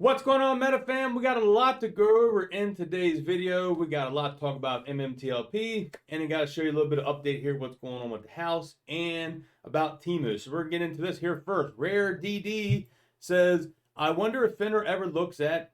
What's going on, Meta fam? We got a lot to go over in today's video. We got a lot to talk about MMTLP, and I got to show you a little bit of update here, what's going on with the house, and about Temu. So we're going to get into this here first. Rare DD says, I wonder if Finra ever looks at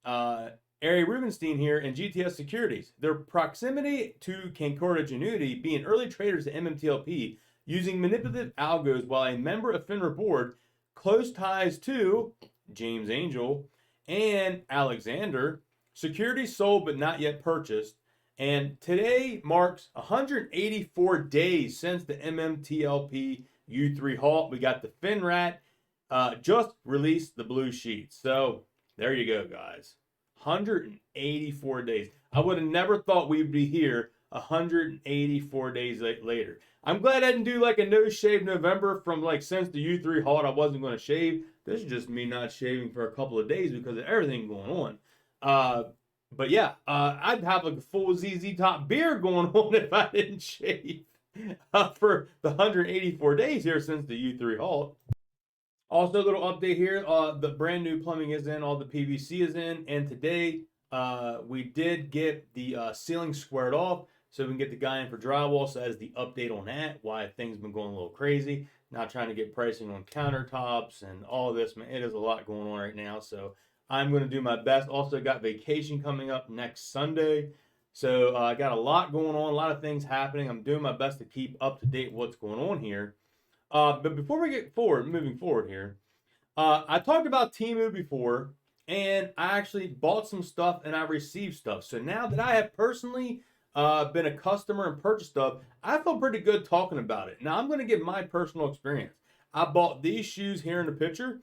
Ari Rubenstein here and GTS Securities. Their proximity to Concordia Genuity, being early traders to MMTLP, using manipulative algos while a member of Finra board, close ties to James Angel and Alexander, securities sold but not yet purchased. And today marks 184 days since the MMTLP U3 halt. We got the Finra just released the blue sheet. So there you go, guys. 184 days. I would have never thought we'd be here 184 days later. I'm glad I didn't do like a no shave November from like since the U3 halt. I wasn't going to shave. This is just me not shaving for a couple of days because of everything going on. But yeah, I'd have like a full ZZ Top beard going on if I didn't shave for the 184 days here since the U3 halt. Also, a little update here. The brand new plumbing is in, all the PVC is in, and today we did get the ceiling squared off so we can get the guy in for drywall. So that is the update on that, why things been going a little crazy. Not trying to get pricing on countertops and all of this, man. It is a lot going on right now, so I'm going to do my best. Also got vacation coming up next Sunday, so I got a lot going on, a lot of things happening. I'm doing my best to keep up to date what's going on here. But before we get moving forward here, I talked about Temu before, and I actually bought some stuff and I received stuff. So now that I have personally been a customer and purchased stuff, I feel pretty good talking about it. Now I'm going to give my personal experience. I bought these shoes here in the picture,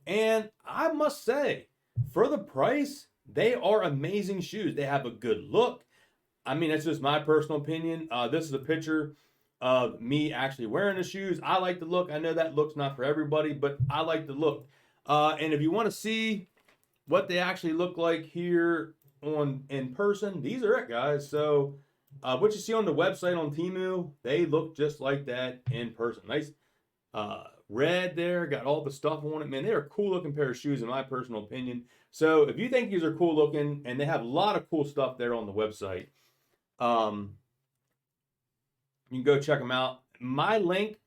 and I must say, for the price, they are amazing shoes. They have a good look. I mean, that's just my personal opinion. This is a picture of me actually wearing the shoes. I like the look. I know that look's not for everybody, but I like the look. And if you want to see what they actually look like here in person, these are it, guys. So what you see on the website on Temu, they look just like that in person. Nice red there, got all the stuff on it. Man, they're a cool looking pair of shoes in my personal opinion. So if you think these are cool looking, and they have a lot of cool stuff there on the website, you can go check them out. My link,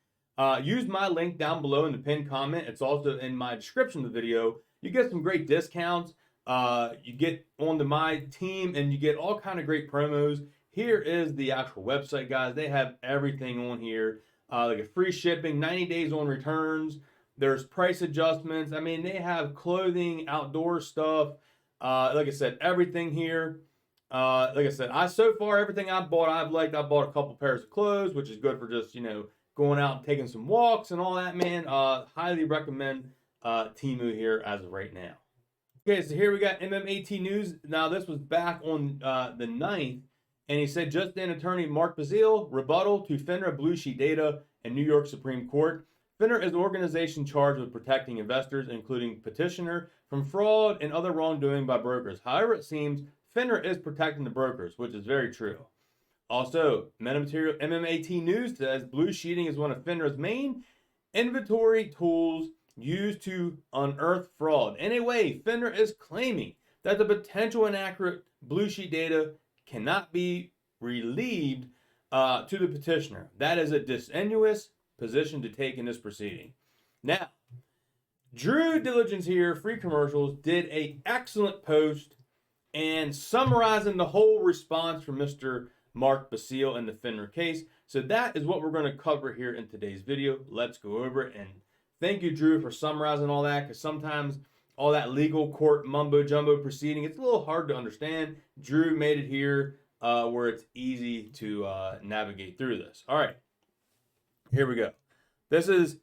use my link down below in the pinned comment. It's also in my description of the video. You get some great discounts. You get onto my team, and you get all kind of great promos. Here is the actual website, guys. They have everything on here. Like a free shipping, 90 days on returns. There's price adjustments. I mean, they have clothing, outdoor stuff. Like I said, everything here. Like I said, so far everything I've bought, I've liked. I bought a couple pairs of clothes, which is good for just, going out and taking some walks and all that, man. Highly recommend Temu here as of right now. Okay, so here we got MMAT news. Now, this was back on the 9th, and he said, just in attorney Mark Basile, rebuttal to Finra Blue Sheet data and New York Supreme Court. Finra is an organization charged with protecting investors, including petitioner, from fraud and other wrongdoing by brokers. However, it seems Finra is protecting the brokers, which is very true. Also, MMAT News says blue sheeting is one of Finra's main inventory tools used to unearth fraud. Anyway, Finra is claiming that the potential inaccurate blue sheet data cannot be relieved to the petitioner. That is a disingenuous position to take in this proceeding. Now, Drew Diligence here, Free Commercials, did an excellent post and summarizing the whole response from Mr. Mark Basile in the Finra case. So that is what we're going to cover here in today's video. Let's go over it. And thank you, Drew, for summarizing all that, because sometimes all that legal court mumbo jumbo proceeding, it's a little hard to understand. Drew made it here where it's easy to navigate through this. All right, here we go. This is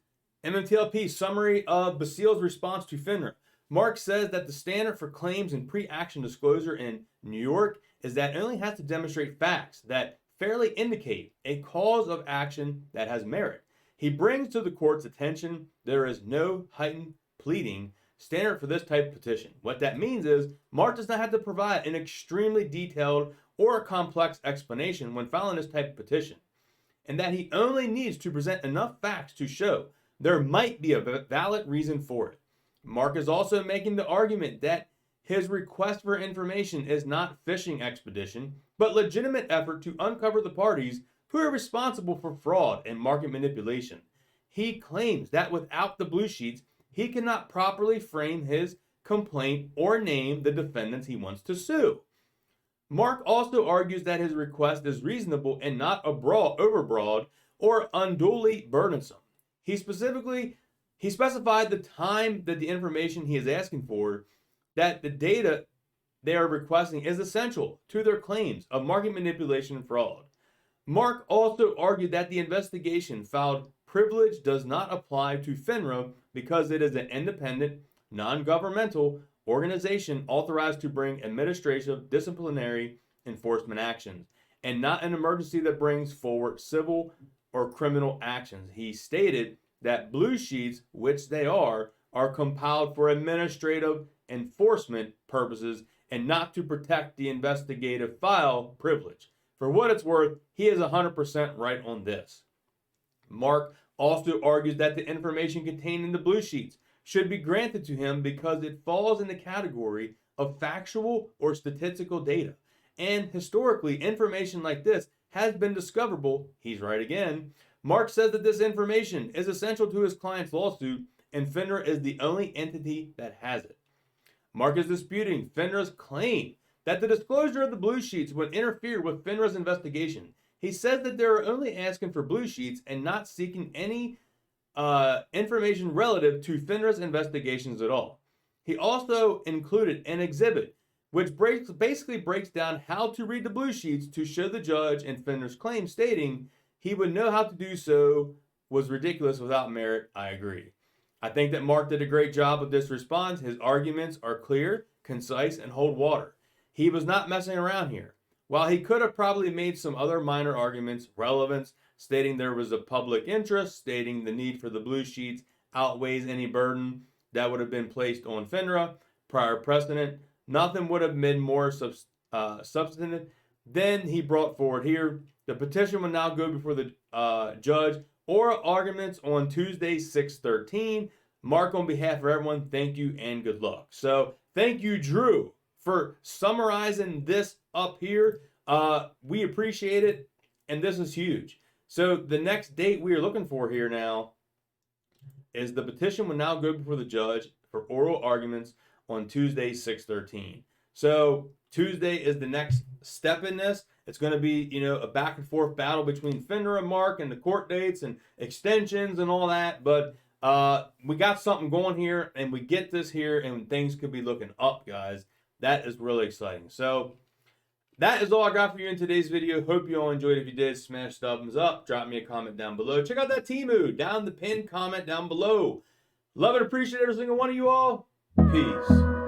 MMTLP summary of Basile's response to Finra. Mark says that the standard for claims and pre-action disclosure in New York is that it only has to demonstrate facts that fairly indicate a cause of action that has merit. He brings to the court's attention there is no heightened pleading standard for this type of petition. What that means is Mark does not have to provide an extremely detailed or a complex explanation when filing this type of petition, and that he only needs to present enough facts to show there might be a valid reason for it. Mark is also making the argument that his request for information is not fishing expedition, but legitimate effort to uncover the parties who are responsible for fraud and market manipulation. He claims that without the blue sheets, he cannot properly frame his complaint or name the defendants he wants to sue. Mark also argues that his request is reasonable and not overbroad or unduly burdensome. He specified the time that the information he is asking for, that the data they are requesting is essential to their claims of market manipulation and fraud. Mark also argued that the investigation filed privilege does not apply to Finra because it is an independent, non-governmental organization authorized to bring administrative disciplinary enforcement actions and not an emergency that brings forward civil or criminal actions. He stated that blue sheets, which they are compiled for administrative enforcement purposes and not to protect the investigative file privilege. For what it's worth, he is 100% right on this. Mark also argues that the information contained in the blue sheets should be granted to him because it falls in the category of factual or statistical data. And historically, information like this has been discoverable. He's right again. Mark says that this information is essential to his client's lawsuit, and Finra is the only entity that has it. Mark is disputing Finra's claim that the disclosure of the blue sheets would interfere with Finra's investigation. He says that they're only asking for blue sheets and not seeking any information relative to Finra's investigations at all. He also included an exhibit which basically breaks down how to read the blue sheets to show the judge and Finra's claim, stating he would know how to do so was ridiculous without merit. I agree. I think that Mark did a great job with this response. His arguments are clear, concise, and hold water. He was not messing around here. While he could have probably made some other minor arguments, relevance, stating there was a public interest, stating the need for the blue sheets outweighs any burden that would have been placed on Finra, prior precedent, nothing would have been more substantive. Then he brought forward here, the petition will now go before the judge. Oral arguments on Tuesday, 6/13. Mark, on behalf of everyone, thank you and good luck. So thank you, Drew, for summarizing this up here. We appreciate it, and this is huge. So the next date we are looking for here now is the petition will now go before the judge for oral arguments on Tuesday, 6/13. So Tuesday is the next step in this. It's going to be, a back and forth battle between Finra and Mark and the court dates and extensions and all that. But we got something going here, and we get this here, and things could be looking up, guys. That is really exciting. So that is all I got for you in today's video. Hope you all enjoyed. If you did, smash the thumbs up. Drop me a comment down below. Check out that Teemu down the pinned comment down below. Love and appreciate every single one of you all. Peace.